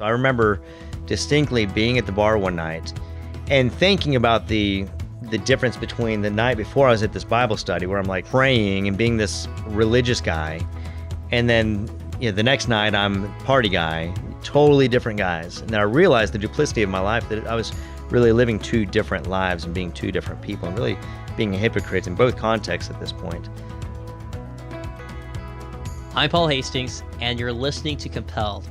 I remember distinctly being at the bar one night and thinking about the difference between the night before I was at this Bible study where I'm like praying and being this religious guy, and then the next night I'm party guy, totally different guys. And then I realized the duplicity of my life, that I was really living two different lives and being two different people and really being a hypocrite in both contexts at this point. I'm Paul Hastings, and you're listening to Compelled.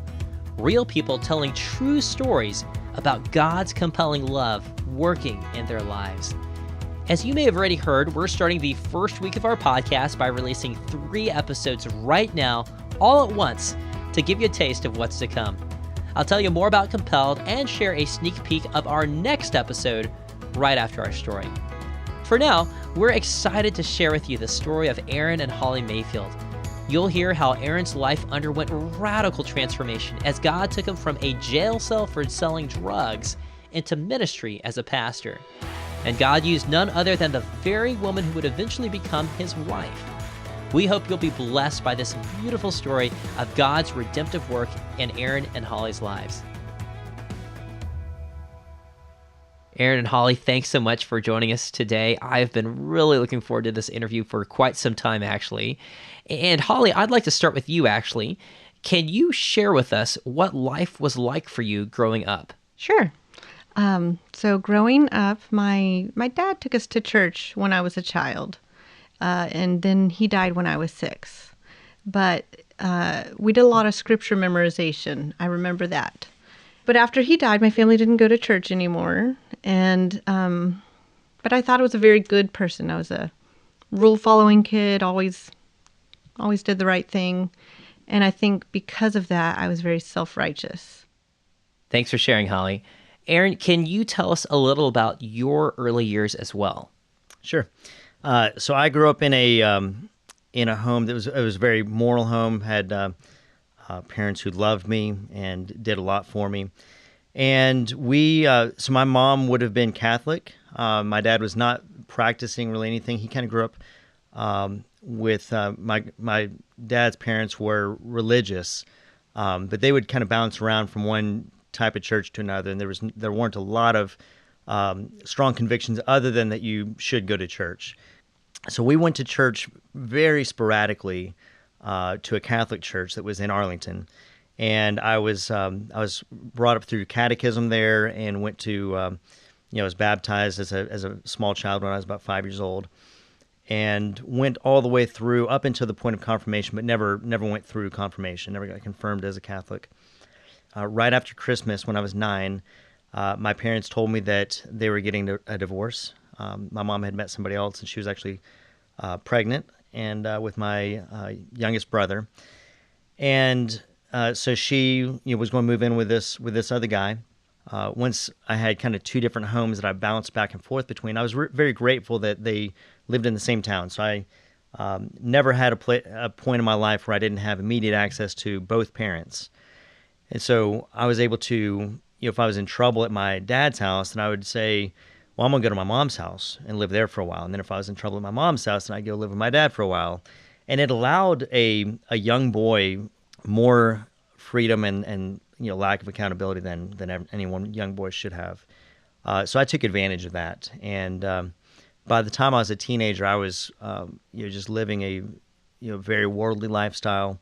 Real people telling true stories about God's compelling love working in their lives. As you may have already heard, we're starting the first week of our podcast by releasing 3 episodes right now, all at once, to give you a taste of what's to come. I'll tell you more about Compelled and share a sneak peek of our next episode right after our story. For now, we're excited to share with you the story of Aaron and Holly Mayfield. You'll hear how Aaron's life underwent radical transformation as God took him from a jail cell for selling drugs into ministry as a pastor. And God used none other than the very woman who would eventually become his wife. We hope you'll be blessed by this beautiful story of God's redemptive work in Aaron and Holly's lives. Aaron and Holly, thanks so much for joining us today. I've been really looking forward to this interview for quite some time, actually. And Holly, I'd like to start with you, actually. Can you share with us what life was like for you growing up? Sure. So growing up, my dad took us to church when I was a child, and then he died when I was 6. But we did a lot of scripture memorization. I remember that. But after he died, my family didn't go to church anymore, and but I thought I was a very good person. I was a rule-following kid, always did the right thing, and I think because of that, I was very self-righteous. Thanks for sharing, Holly. Aaron, can you tell us a little about your early years as well? Sure. So I grew up in a home that was a very moral home. Had parents who loved me and did a lot for me, and so my mom would have been Catholic. My dad was not practicing really anything. He kind of grew up with my dad's parents were religious, but they would kind of bounce around from one type of church to another, and there weren't a lot of strong convictions other than that you should go to church. So we went to church very sporadically to a Catholic church that was in Arlington, and I was brought up through catechism there and went to was baptized as a small child when I was about 5 years old, and went all the way through up until the point of confirmation, but never went through confirmation, never got confirmed as a Catholic. Right after Christmas, when I was 9, my parents told me that they were getting a divorce. My mom had met somebody else, and she was actually pregnant, and with my youngest brother. And so she was going to move in with this other guy. Once I had kind of 2 different homes that I bounced back and forth between, I was very grateful that they lived in the same town. So I never had a point in my life where I didn't have immediate access to both parents. And so I was able to, if I was in trouble at my dad's house, then I would say, well, I'm going to go to my mom's house and live there for a while. And then if I was in trouble at my mom's house, then I'd go live with my dad for a while. And it allowed a young boy more freedom and lack of accountability than any one young boy should have. So I took advantage of that. And by the time I was a teenager, I was just living a very worldly lifestyle.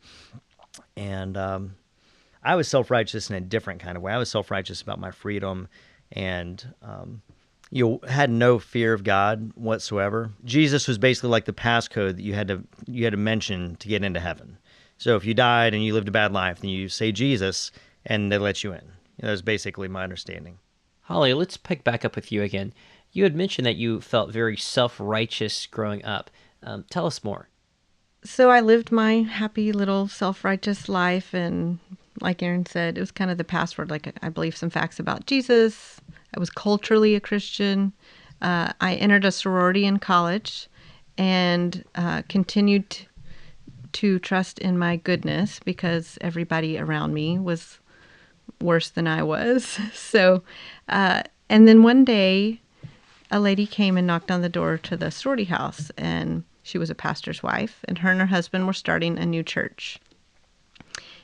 And I was self-righteous in a different kind of way. I was self-righteous about my freedom and had no fear of God whatsoever. Jesus was basically like the passcode that you had to mention to get into heaven. So if you died and you lived a bad life, then you say Jesus and they let you in. That was basically my understanding. Holly, let's pick back up with you again. You had mentioned that you felt very self-righteous growing up. Tell us more. So I lived my happy little self-righteous life, and like Aaron said, it was kind of the password. Like, I believe some facts about Jesus. I was culturally a Christian. I entered a sorority in college and continued to trust in my goodness because everybody around me was worse than I was. So, and then one day, a lady came and knocked on the door to the sorority house, and she was a pastor's wife, and her husband were starting a new church.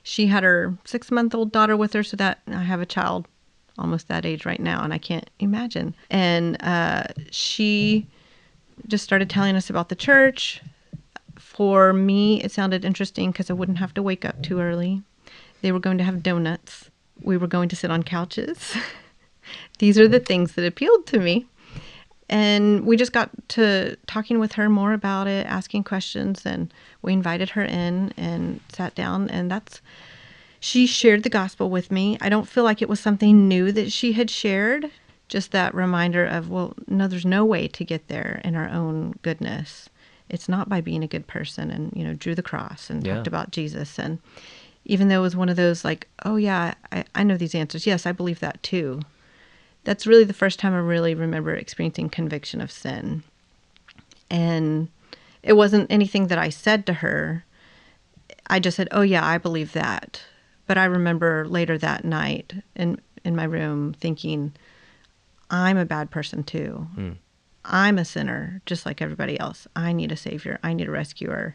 She had her 6-month-old daughter with her, so that I have a child almost that age right now, and I can't imagine. And she just started telling us about the church. For me, it sounded interesting because I wouldn't have to wake up too early. They were going to have donuts. We were going to sit on couches. These are the things that appealed to me. And we just got to talking with her more about it, asking questions, and we invited her in and sat down, and she shared the gospel with me. I don't feel like it was something new that she had shared, just that reminder of, well, no, there's no way to get there in our own goodness. It's not by being a good person, and, drew the cross and talked about Jesus. And even though it was one of those like, oh yeah, I know these answers. Yes, I believe that too. That's really the first time I really remember experiencing conviction of sin. And it wasn't anything that I said to her. I just said, oh yeah, I believe that. But I remember later that night in my room thinking, I'm a bad person too. I'm a sinner just like everybody else. I need a savior. I need a rescuer.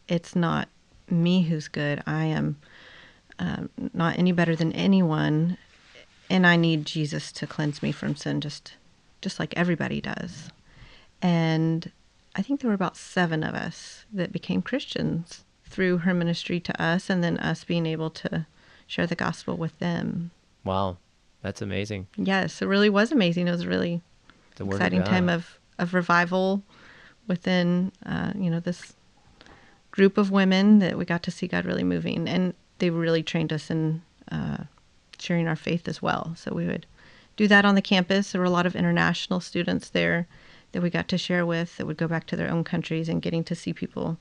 It's not me who's good. I am not any better than anyone. And I need Jesus to cleanse me from sin just like everybody does. And I think there were about 7 of us that became Christians through her ministry to us, and then us being able to share the gospel with them. Wow, that's amazing. Yes, it really was amazing. It was a really exciting time of revival within, this group of women that we got to see God really moving. And they really trained us in sharing our faith as well. So we would do that on the campus. There were a lot of international students there that we got to share with that would go back to their own countries, and getting to see people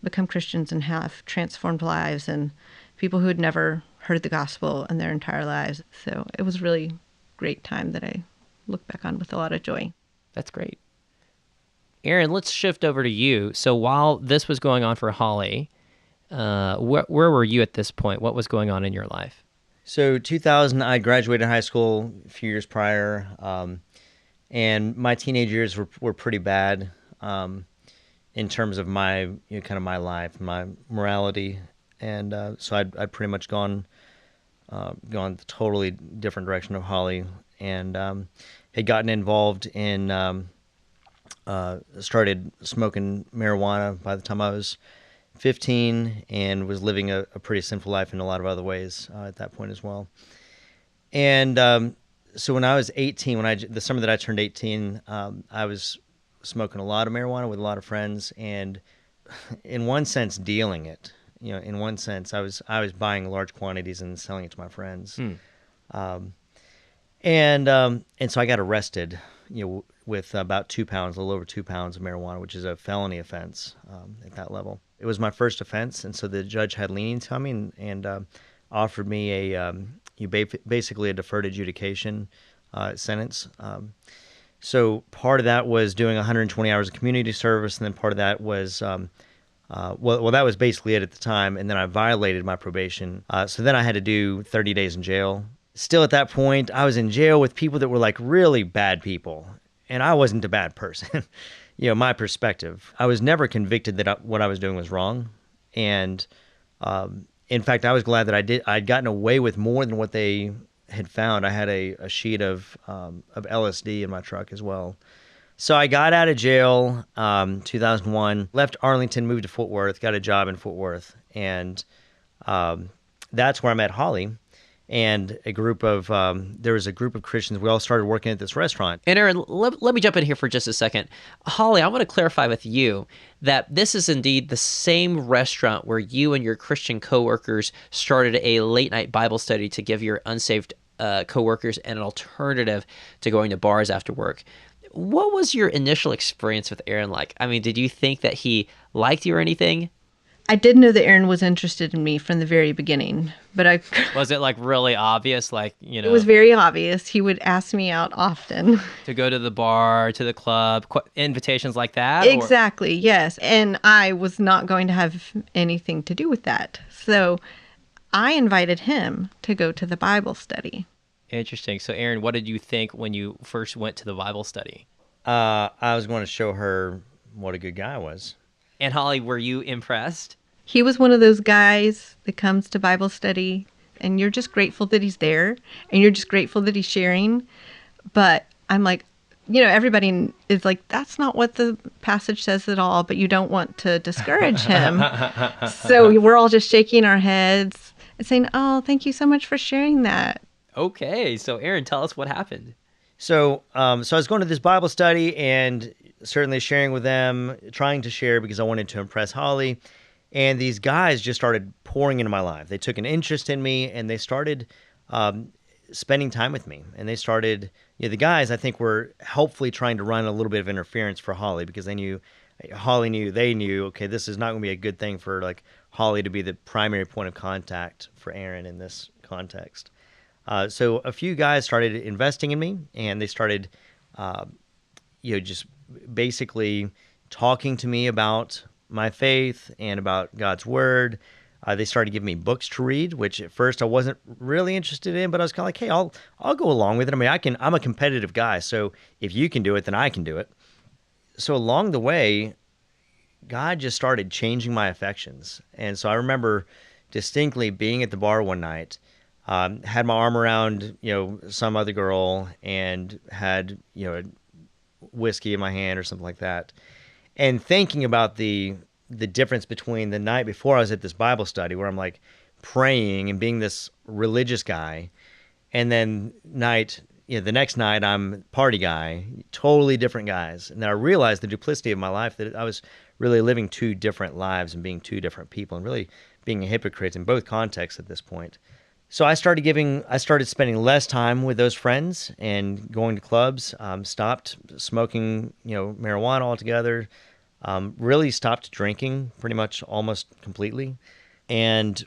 become Christians and have transformed lives, and people who had never heard the gospel in their entire lives. So it was really great time that I look back on with a lot of joy. That's great. Aaron, let's shift over to you. So while this was going on for Holly, where were you at this point? What was going on in your life? So 2000, I graduated high school a few years prior, and my teenage years were pretty bad in terms of my kind of my life, my morality, and so I'd pretty much gone the totally different direction of Holly, and had gotten involved in started smoking marijuana by the time I was 15, and was living a pretty sinful life in a lot of other ways at that point as well. And so when I was 18, the summer that I turned 18, I was smoking a lot of marijuana with a lot of friends, and in one sense dealing it. In one sense, I was buying large quantities and selling it to my friends. And so I got arrested, with about 2 pounds, a little over 2 pounds of marijuana, which is a felony offense at that level. It was my first offense, and so the judge had leniency on me and offered me basically a deferred adjudication sentence. So part of that was doing 120 hours of community service, and then part of that was that was basically it at the time, and then I violated my probation. So then I had to do 30 days in jail. Still at that point, I was in jail with people that were like really bad people, and I wasn't a bad person. My perspective. I was never convicted that what I was doing was wrong, and in fact, I was glad that I'd gotten away with more than what they had found. I had a sheet of LSD in my truck as well. So I got out of jail 2001, left Arlington, moved to Fort Worth, got a job in Fort Worth, and that's where I met Holly. And there was a group of Christians. We all started working at this restaurant. And Aaron, let me jump in here for just a second. Holly, I want to clarify with you that this is indeed the same restaurant where you and your Christian coworkers started a late night Bible study to give your unsaved coworkers an alternative to going to bars after work. What was your initial experience with Aaron like? I mean, did you think that he liked you or anything? I did know that Aaron was interested in me from the very beginning, but Was it like really obvious, It was very obvious. He would ask me out often. To go to the bar, to the club, invitations like that? Exactly, yes. And I was not going to have anything to do with that. So I invited him to go to the Bible study. Interesting. So Aaron, what did you think when you first went to the Bible study? I was going to show her what a good guy I was. And Holly, were you impressed? He was one of those guys that comes to Bible study and you're just grateful that he's there and you're just grateful that he's sharing. But I'm like, everybody is like, that's not what the passage says at all, but you don't want to discourage him. So we're all just shaking our heads and saying, oh, thank you so much for sharing that. Okay, so Aaron, tell us what happened. So I was going to this Bible study and certainly sharing with them, trying to share because I wanted to impress Holly. And these guys just started pouring into my life. They took an interest in me and they started spending time with me. And they started, the guys I think were helpfully trying to run a little bit of interference for Holly because they knew, okay, this is not going to be a good thing for like Holly to be the primary point of contact for Aaron in this context. So a few guys started investing in me, and they started, just basically talking to me about my faith and about God's word. They started giving me books to read, which at first I wasn't really interested in, but I was kind of like, hey, I'll go along with it. I mean, I'm a competitive guy, so if you can do it, then I can do it. So along the way, God just started changing my affections, and so I remember distinctly being at the bar one night. Had my arm around, some other girl and had, whiskey in my hand or something like that. And thinking about the difference between the night before I was at this Bible study where I'm like praying and being this religious guy. And then the next night I'm party guy, totally different guys. And then I realized the duplicity of my life, that I was really living two different lives and being two different people and really being a hypocrite in both contexts at this point. So I started spending less time with those friends and going to clubs, stopped smoking, marijuana altogether, really stopped drinking pretty much almost completely, and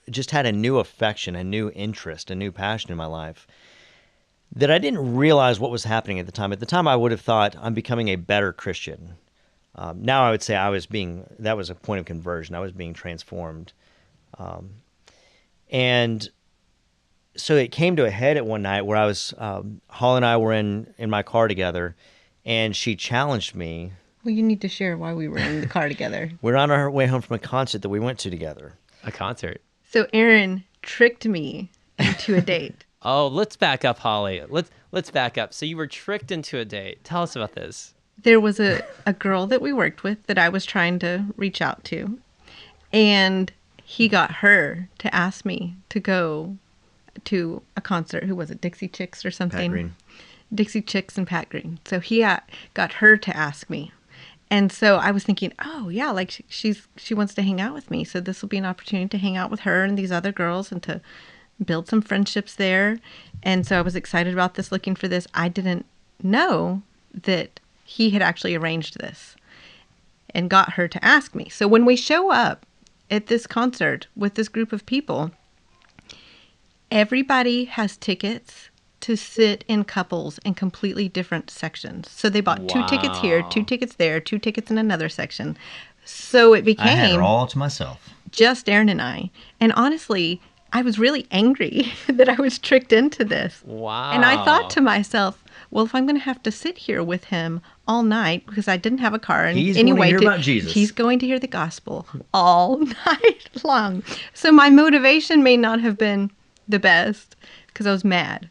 just had a new affection, a new interest, a new passion in my life that I didn't realize what was happening at the time. At the time, I would have thought I'm becoming a better Christian. Now I would say that was a point of conversion. I was being transformed. And so it came to a head at one night where Holly and I were in my car together, and she challenged me. Well, you need to share why we were in the car together. We're on our way home from a concert that we went to together. A concert. So Aaron tricked me into a date. Oh, let's back up, Holly. Let's back up. So you were tricked into a date. Tell us about this. There was a girl that we worked with that I was trying to reach out to, and he got her to ask me to go to a concert. Who was it? Dixie Chicks or something? Pat Green. Dixie Chicks and Pat Green. So he got her to ask me. And so I was thinking, oh yeah, like she wants to hang out with me. So this will be an opportunity to hang out with her and these other girls and to build some friendships there. And so I was excited about this, looking for this. I didn't know that he had actually arranged this and got her to ask me. So when we show up at this concert with this group of people, everybody has tickets to sit in couples in completely different sections. So they bought 2 tickets here, 2 tickets there, 2 tickets in another section. So it became I had it all to myself. Just Aaron and I. And honestly, I was really angry that I was tricked into this. Wow. And I thought to myself, well, if I'm going to have to sit here with him all night because I didn't have a car, and he's going to hear about Jesus. He's going to hear the gospel all night long. So my motivation may not have been the best because I was mad,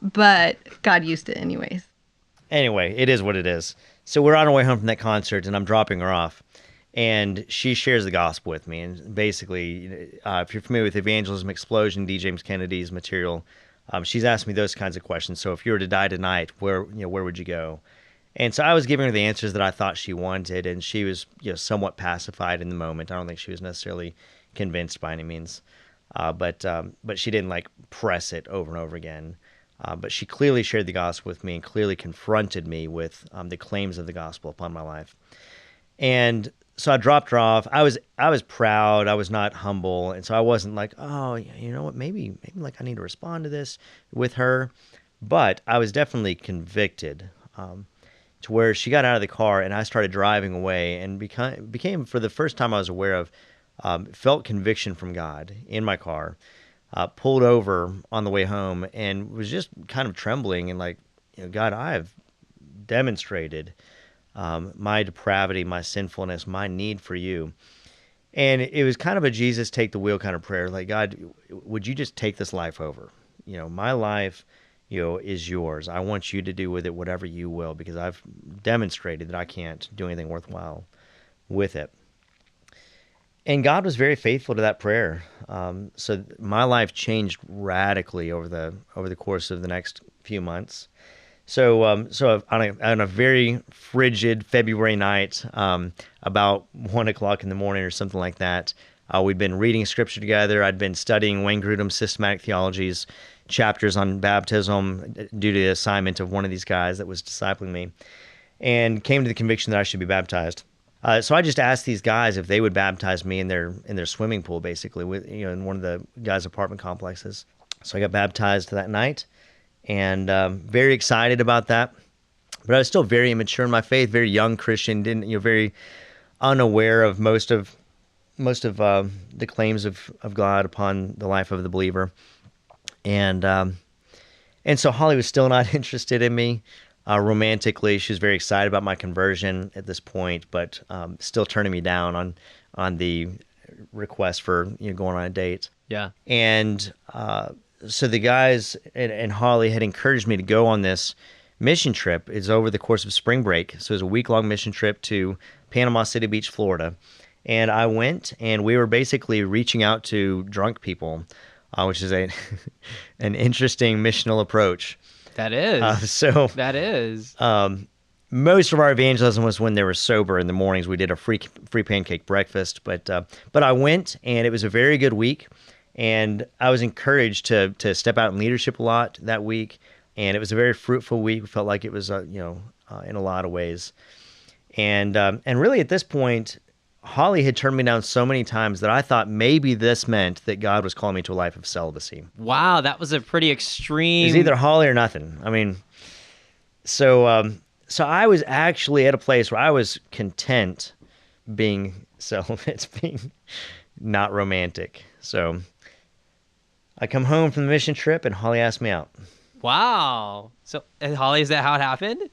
but God used it anyways. Anyway, it is what it is. So we're on our way home from that concert, and I'm dropping her off, and she shares the gospel with me. And basically, if you're familiar with Evangelism Explosion, D. James Kennedy's material, she's asked me those kinds of questions. So if you were to die tonight, where would you go? And so I was giving her the answers that I thought she wanted, and she was somewhat pacified in the moment. I don't think she was necessarily convinced by any means, but she didn't like press it over and over again. But she clearly shared the gospel with me and clearly confronted me with the claims of the gospel upon my life. And so I dropped her off. I was proud. I was not humble, and so I wasn't like, oh, you know what? Maybe like I need to respond to this with her. But I was definitely convicted. To where she got out of the car and I started driving away and became for the first time I was aware of, felt conviction from God in my car, pulled over on the way home and was just kind of trembling and like, God, I have demonstrated my depravity, my sinfulness, my need for you. And it was kind of a Jesus take the wheel kind of prayer. Like, God, would you just take this life over? My life, is yours. I want you to do with it whatever you will, because I've demonstrated that I can't do anything worthwhile with it. And God was very faithful to that prayer. So my life changed radically over the course of the next few months. So on a very frigid February night, about 1 o'clock in the morning or something like that, we'd been reading scripture together. I'd been studying Wayne Grudem's Systematic Theology's chapters on baptism due to the assignment of one of these guys that was discipling me, and came to the conviction that I should be baptized. So I just asked these guys if they would baptize me in their swimming pool, basically, in one of the guys' apartment complexes. So I got baptized that night, and very excited about that. But I was still very immature in my faith, very young Christian, very unaware of most of the claims of God upon the life of the believer, and so Holly was still not interested in me. Romantically, she was very excited about my conversion at this point, but still turning me down on the request for going on a date. Yeah. And so the guys and Holly had encouraged me to go on this mission trip. It's over the course of spring break, so it was a week-long mission trip to Panama City Beach, Florida. And I went, and we were basically reaching out to drunk people, which is an interesting missional approach. That is. That is. Most of our evangelism was when they were sober in the mornings. We did a free pancake breakfast, but I went, and it was a very good week, and I was encouraged to step out in leadership a lot that week, and it was a very fruitful week. We felt like it was in a lot of ways, and really at this point, Holly had turned me down so many times that I thought maybe this meant that God was calling me to a life of celibacy. Wow, that was a pretty extreme. It was either Holly or nothing. I mean, so I was actually at a place where I was content being celibate, being not romantic. So I come home from the mission trip, and Holly asked me out. Wow. So, Holly, is that how it happened?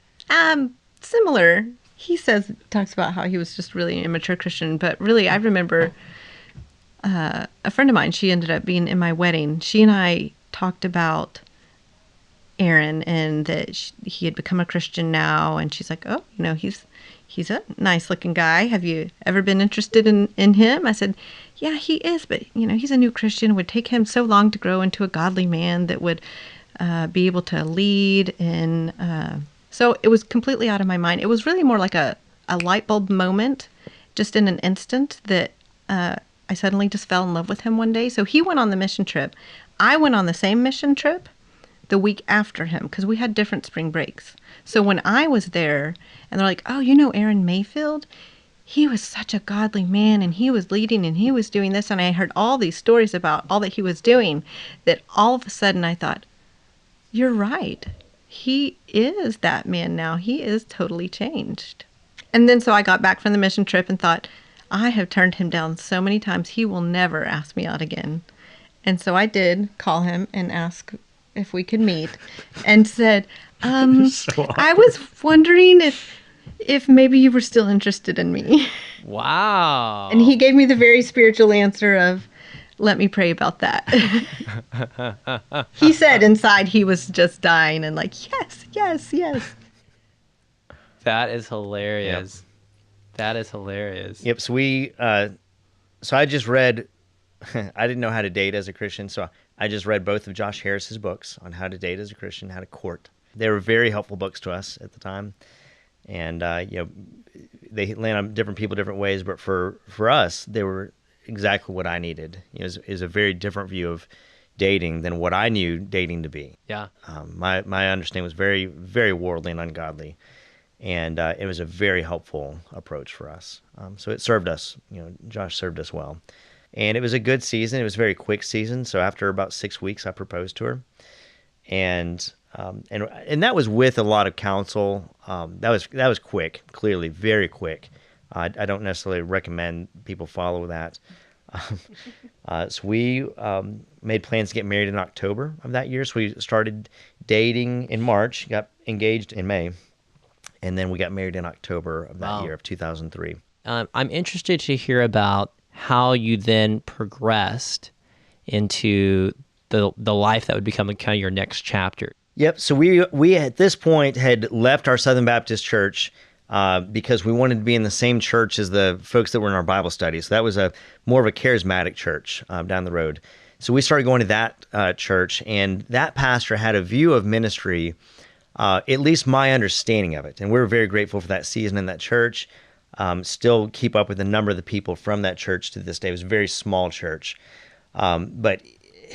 Similar. He talks about how he was just really an immature Christian, but really I remember a friend of mine, she ended up being in my wedding. She and I talked about Aaron and that he had become a Christian now, and she's like, oh, he's a nice looking guy. Have you ever been interested in him? I said, yeah, he is, but he's a new Christian. It would take him so long to grow into a godly man that would be able to lead and so it was completely out of my mind. It was really more like a light bulb moment, just in an instant that I suddenly just fell in love with him one day. So he went on the mission trip. I went on the same mission trip the week after him because we had different spring breaks. So when I was there and they're like, oh, Aaron Mayfield? He was such a godly man, and he was leading, and he was doing this. And I heard all these stories about all that he was doing that all of a sudden I thought, you're right. He is that man now. He is totally changed. And then so I got back from the mission trip and thought, I have turned him down so many times. He will never ask me out again. And so I did call him and ask if we could meet and said, I was wondering if maybe you were still interested in me. Wow. And he gave me the very spiritual answer of, let me pray about that. He said inside he was just dying and like, yes. That is hilarious. Yep. That is hilarious. Yep. So I just read, I didn't know how to date as a Christian, so I just read both of Josh Harris's books on how to date as a Christian, how to court. They were very helpful books to us at the time. And, they land on different people different ways, but for us, they were exactly what I needed. Is a very different view of dating than what I knew dating to be. Yeah. My understanding was very, very worldly and ungodly, and it was a very helpful approach for us. So it served us. Josh served us well, and it was a good season. It was a very quick season. So after about 6 weeks, I proposed to her, and that was with a lot of counsel. That was quick, clearly very quick. I don't necessarily recommend people follow that. So we made plans to get married in October of that year. So we started dating in March, got engaged in May, and then we got married in October of that year of 2003. I'm interested to hear about how you then progressed into the life that would become kind of your next chapter. Yep. So we at this point had left our Southern Baptist church because we wanted to be in the same church as the folks that were in our Bible study. So that was a more of a charismatic church down the road. So we started going to that church, and that pastor had a view of ministry, at least my understanding of it. And we were very grateful for that season in that church. Still keep up with a number of the people from that church to this day. It was a very small church. But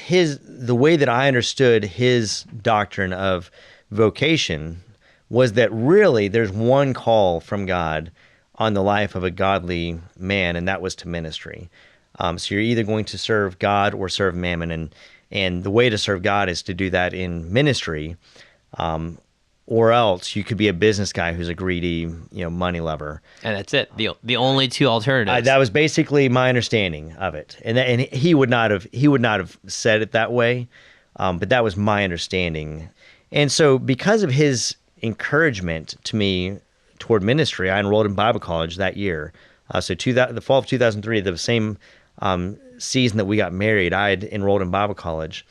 the way that I understood his doctrine of vocation was that really there's one call from God on the life of a godly man, and that was to ministry. So you're either going to serve God or serve mammon, and the way to serve God is to do that in ministry, or else you could be a business guy who's a greedy, money lover. And that's it. The only two alternatives. That was basically my understanding of it, and he would not have said it that way, but that was my understanding. And so, because of his encouragement to me toward ministry, I enrolled in Bible college that year. The fall of 2003, the same season that we got married, I had enrolled in Bible college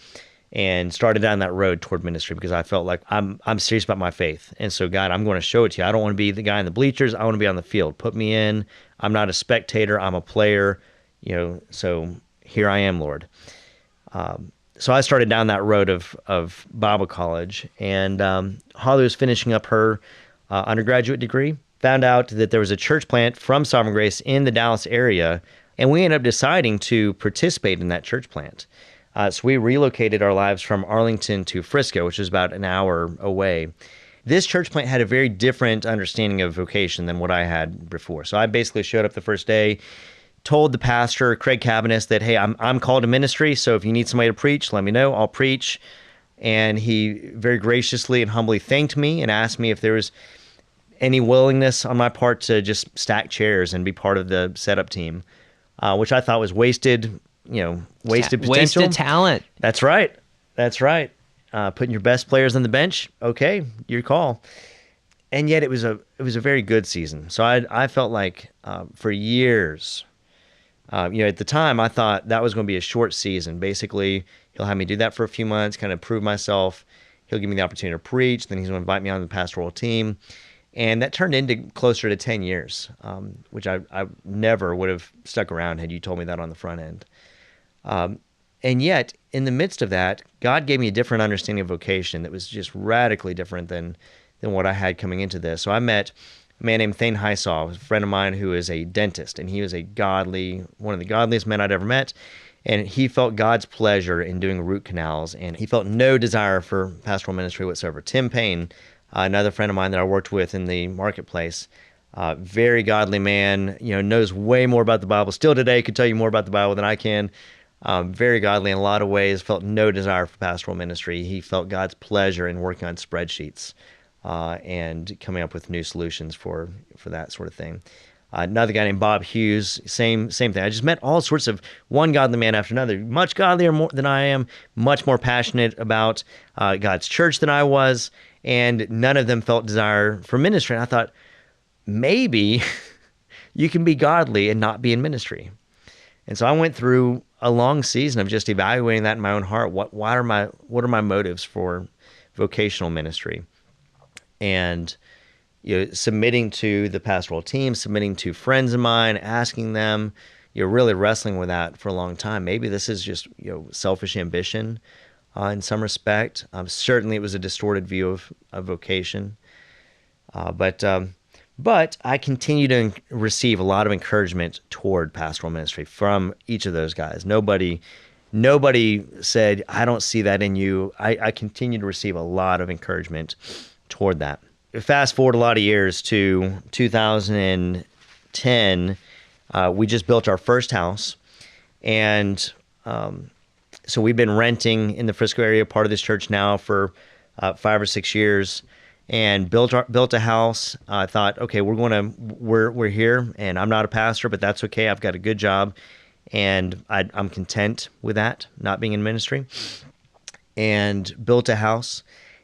and started down that road toward ministry because I felt like I'm serious about my faith. And so, God, I'm going to show it to you. I don't want to be the guy in the bleachers. I want to be on the field. Put me in. I'm not a spectator. I'm a player. So here I am, Lord. So I started down that road of Bible college, and Holly was finishing up her undergraduate degree, found out that there was a church plant from Sovereign Grace in the Dallas area, and we ended up deciding to participate in that church plant. So we relocated our lives from Arlington to Frisco, which is about an hour away. This church plant had a very different understanding of vocation than what I had before. So I basically showed up the first day, told the pastor, Craig Cabanis, that, hey, I'm called to ministry, so if you need somebody to preach, let me know. I'll preach. And he very graciously and humbly thanked me and asked me if there was any willingness on my part to just stack chairs and be part of the setup team, which I thought was wasted potential. Wasted talent. That's right. Putting your best players on the bench. Okay, your call. And yet it was a very good season. So I felt like for years, at the time I thought that was going to be a short season. Basically, he'll have me do that for a few months, kind of prove myself. He'll give me the opportunity to preach. Then he's going to invite me on the pastoral team. And that turned into closer to 10 years, which I never would have stuck around had you told me that on the front end. And yet, in the midst of that, God gave me a different understanding of vocation that was just radically different than what I had coming into this. So I met a man named Thane Hysaw, a friend of mine who is a dentist, and he was one of the godliest men I'd ever met. And he felt God's pleasure in doing root canals, and he felt no desire for pastoral ministry whatsoever. Tim Payne, another friend of mine that I worked with in the marketplace, very godly man, knows way more about the Bible. Still today could tell you more about the Bible than I can. Very godly in a lot of ways, felt no desire for pastoral ministry. He felt God's pleasure in working on spreadsheets and coming up with new solutions for that sort of thing. Another guy named Bob Hughes, same thing. I just met all sorts of one godly man after another, much godlier than I am, much more passionate about God's church than I was, and none of them felt desire for ministry. And I thought, maybe you can be godly and not be in ministry. And so I went through a long season of just evaluating that in my own heart. What are my motives for vocational ministry? And submitting to the pastoral team, submitting to friends of mine, asking them, really wrestling with that for a long time. Maybe this is just selfish ambition in some respect. Certainly, it was a distorted view of vocation. But I continue to receive a lot of encouragement toward pastoral ministry from each of those guys. Nobody said, I don't see that in you. I continue to receive a lot of encouragement toward that. Fast forward a lot of years to 2010, we just built our first house. And so we've been renting in the Frisco area, part of this church now for 5 or 6 years. And built a house. I thought, okay, we're here, and I'm not a pastor, but that's okay. I've got a good job, and I'm content with that, not being in ministry. And built a house,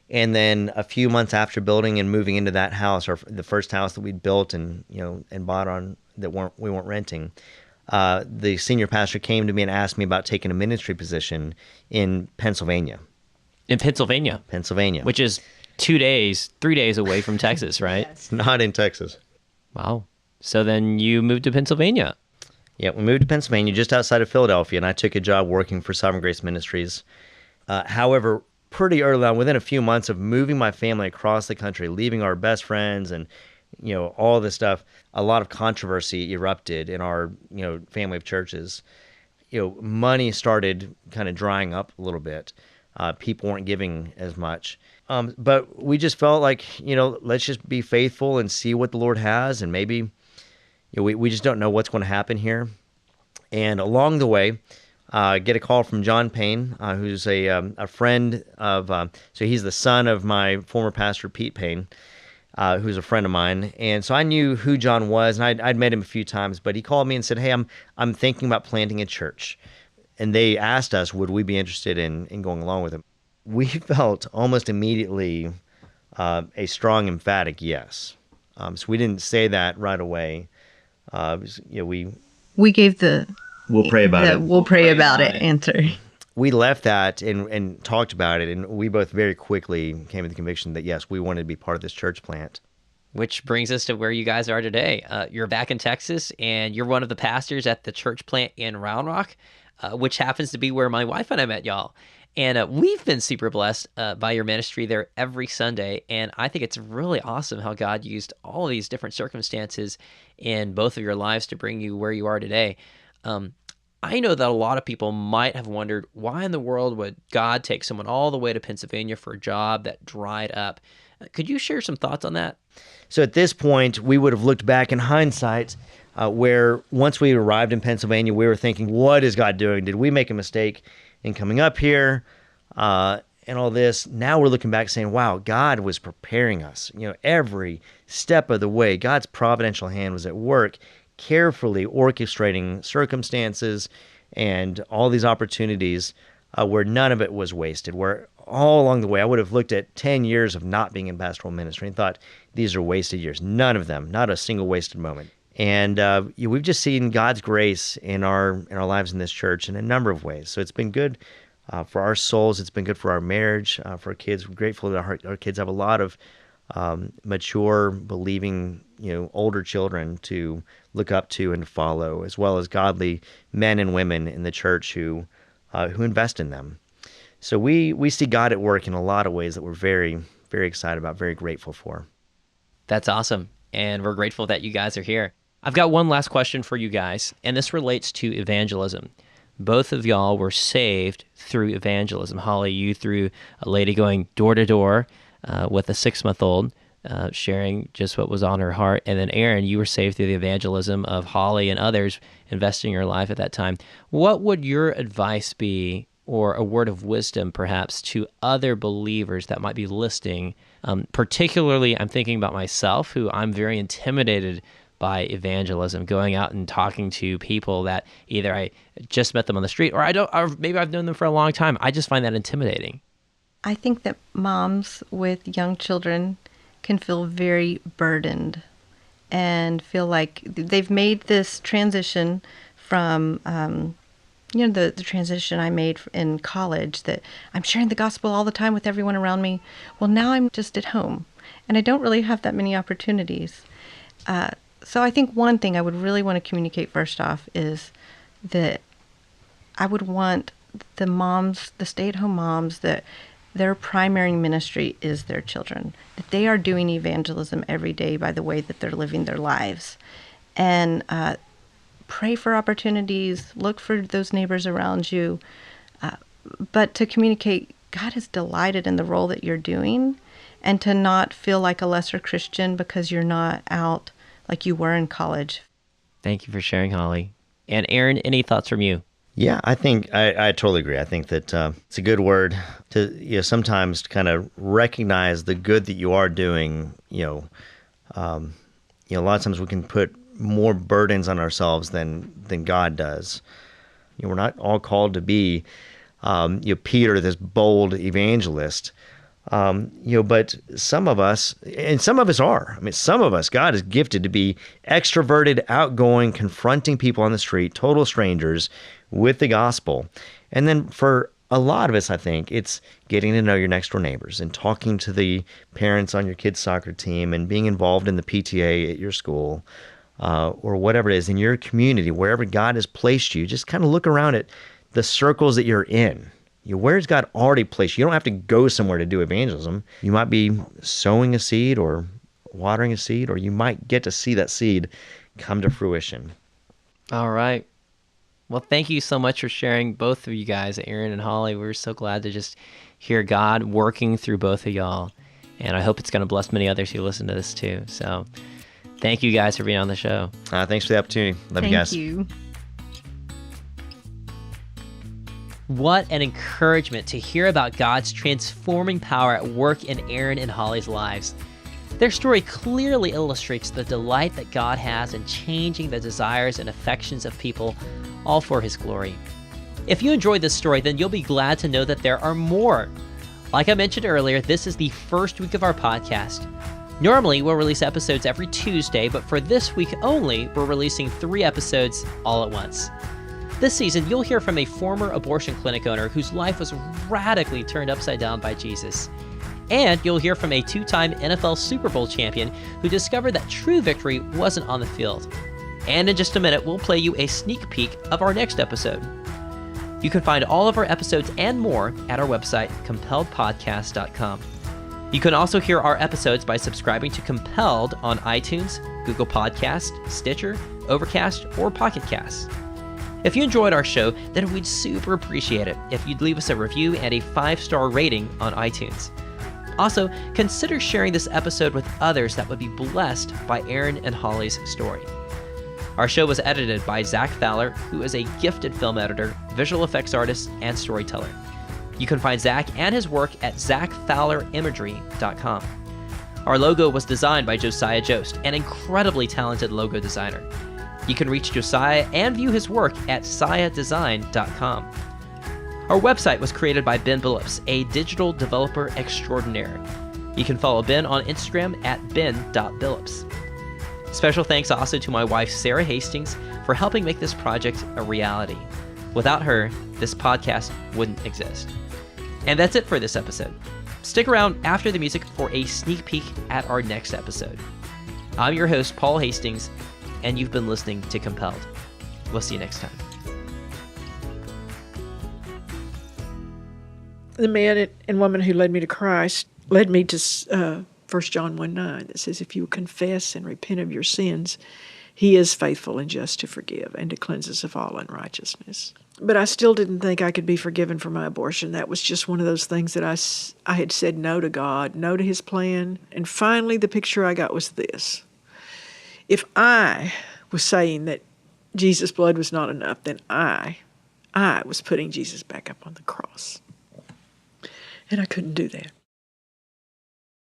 and then a few months after building and moving into that house, or the first house that we'd built and bought on that we weren't renting, the senior pastor came to me and asked me about taking a ministry position in Pennsylvania. In Pennsylvania, Pennsylvania. which is 3 days away from Texas, right? It's not in Texas. Wow. So then you moved to Pennsylvania. Yeah, we moved to Pennsylvania, just outside of Philadelphia, and I took a job working for Sovereign Grace Ministries. However, pretty early on, within a few months of moving my family across the country, leaving our best friends and all this stuff, a lot of controversy erupted in our family of churches. Money started kind of drying up a little bit. People weren't giving as much. But we just felt like, let's just be faithful and see what the Lord has. And maybe, we just don't know what's going to happen here. And along the way, get a call from John Payne, who's a friend of, so he's the son of my former pastor, Pete Payne, who's a friend of mine. And so I knew who John was, and I'd met him a few times, but he called me and said, hey, I'm thinking about planting a church. And they asked us, would we be interested in going along with him? We felt almost immediately a strong, emphatic yes. So we didn't say that right away. We gave the we'll pray about it. We'll pray about it answer. We left that and talked about it, and we both very quickly came to the conviction that, yes, we wanted to be part of this church plant. Which brings us to where you guys are today. You're back in Texas, and you're one of the pastors at the church plant in Round Rock, which happens to be where my wife and I met y'all. And we've been super blessed by your ministry there every Sunday. And I think it's really awesome how God used all of these different circumstances in both of your lives to bring you where you are today. I know that a lot of people might have wondered, why in the world would God take someone all the way to Pennsylvania for a job that dried up? Could you share some thoughts on that? So at this point, we would have looked back in hindsight where once we arrived in Pennsylvania, we were thinking, what is God doing? Did we make a mistake in coming up here and all this? Now we're looking back saying, wow, God was preparing us. Every step of the way, God's providential hand was at work, carefully orchestrating circumstances and all these opportunities where none of it was wasted, where all along the way I would have looked at 10 years of not being in pastoral ministry and thought, these are wasted years. None of them, not a single wasted moment. And we've just seen God's grace in our lives in this church in a number of ways. So it's been good for our souls. It's been good for our marriage, for our kids. We're grateful that our kids have a lot of mature, believing, older children to look up to and follow, as well as godly men and women in the church who invest in them. So we see God at work in a lot of ways that we're very, very excited about, very grateful for. That's awesome. And we're grateful that you guys are here. I've got one last question for you guys, and this relates to evangelism. Both of y'all were saved through evangelism. Holly, you through a lady going door to door with a 6-month-old, sharing just what was on her heart. And then Aaron, you were saved through the evangelism of Holly and others investing your life at that time. What would your advice be, or a word of wisdom perhaps, to other believers that might be listening? Particularly, I'm thinking about myself, who I'm very intimidated by evangelism, going out and talking to people that either I just met them on the street or or maybe I've known them for a long time. I just find that intimidating. I think that moms with young children can feel very burdened and feel like they've made this transition from, the transition I made in college, that I'm sharing the gospel all the time with everyone around me. Well, now I'm just at home and I don't really have that many opportunities. So I think one thing I would really want to communicate first off is that I would want the moms, the stay-at-home moms, that their primary ministry is their children, that they are doing evangelism every day by the way that they're living their lives. And pray for opportunities, look for those neighbors around you, but to communicate God is delighted in the role that you're doing, and to not feel like a lesser Christian because you're not out like you were in college. Thank you for sharing, Holly. And Aaron, any thoughts from you? Yeah, I think I totally agree. I think that it's a good word to sometimes to kind of recognize the good that you are doing. A lot of times we can put more burdens on ourselves than God does. We're not all called to be Peter, this bold evangelist. But some of us, and some of us are. I mean, some of us, God is gifted to be extroverted, outgoing, confronting people on the street, total strangers, with the gospel. And then for a lot of us, I think it's getting to know your next door neighbors and talking to the parents on your kids' soccer team and being involved in the PTA at your school, or whatever it is in your community, wherever God has placed you. Just kind of look around at the circles that you're in. Where's God already placed you? You don't have to go somewhere to do evangelism. You might be sowing a seed or watering a seed, or you might get to see that seed come to fruition. All right. Well, thank you so much for sharing, both of you guys, Aaron and Holly. We're so glad to just hear God working through both of y'all. And I hope it's going to bless many others who listen to this too. So thank you guys for being on the show. Thanks for the opportunity. Love you guys. Thank you. What an encouragement to hear about God's transforming power at work in Aaron and Holly's lives. Their story clearly illustrates the delight that God has in changing the desires and affections of people, all for His glory. If you enjoyed this story, then you'll be glad to know that there are more. Like I mentioned earlier, this is the first week of our podcast. Normally, we'll release episodes every Tuesday, but for this week only, we're releasing 3 episodes all at once. This season, you'll hear from a former abortion clinic owner whose life was radically turned upside down by Jesus. And you'll hear from a 2-time NFL Super Bowl champion who discovered that true victory wasn't on the field. And in just a minute, we'll play you a sneak peek of our next episode. You can find all of our episodes and more at our website, compelledpodcast.com. You can also hear our episodes by subscribing to Compelled on iTunes, Google Podcast, Stitcher, Overcast, or Pocket Cast. If you enjoyed our show, then we'd super appreciate it if you'd leave us a review and a 5-star rating on iTunes. Also, consider sharing this episode with others that would be blessed by Aaron and Holly's story. Our show was edited by Zach Fowler, who is a gifted film editor, visual effects artist, and storyteller. You can find Zach and his work at zachfowlerimagery.com. Our logo was designed by Josiah Jost, an incredibly talented logo designer. You can reach Josiah and view his work at siadesign.com. Our website was created by Ben Billups, a digital developer extraordinaire. You can follow Ben on Instagram at ben.billups. Special thanks also to my wife, Sarah Hastings, for helping make this project a reality. Without her, this podcast wouldn't exist. And that's it for this episode. Stick around after the music for a sneak peek at our next episode. I'm your host, Paul Hastings, and you've been listening to Compelled. We'll see you next time. The man and woman who led me to Christ led me to 1 John 1:9 that says, if you confess and repent of your sins, He is faithful and just to forgive and to cleanse us of all unrighteousness. But I still didn't think I could be forgiven for my abortion. That was just one of those things that I had said no to God, no to His plan. And finally, the picture I got was this. If I was saying that Jesus' blood was not enough, then I was putting Jesus back up on the cross. And I couldn't do that.